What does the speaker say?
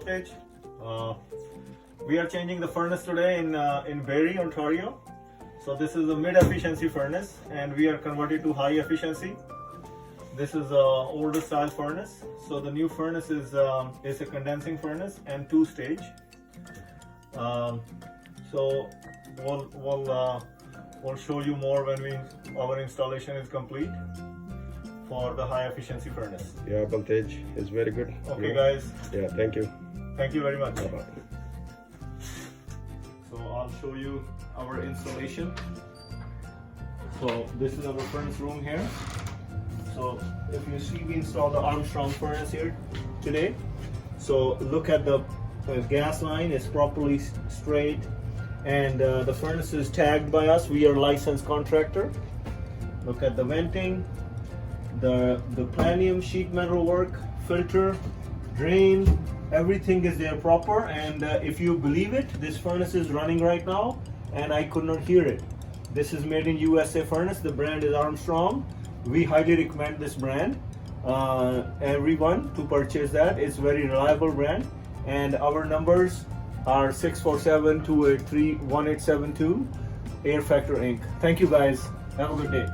voltage. We are changing the furnace today in Barrie, Ontario. So this is a mid-efficiency furnace and we are converted to high efficiency. This is a older style furnace. So the new furnace is a condensing furnace and 2-stage. So we'll show you more when our installation is complete for the high efficiency furnace. Yeah, voltage is very good. Okay, guys. Yeah, thank you. Thank you very much. Bye-bye. So I'll show you our installation. So this is our furnace room here. So if you see, we installed the Armstrong furnace here today. So look at the gas line is properly straight, and the furnace is tagged by us. We are licensed contractor. Look at the venting, the planium sheet metal work, filter, drain, everything is there proper. And if you believe it, this furnace is running right now and I could not hear it. This is made in USA furnace. The brand is Armstrong. We highly recommend this brand everyone to purchase that. It's very reliable brand, and our numbers are 647-283-1872, Air Factor Inc. Thank you guys, have a good day.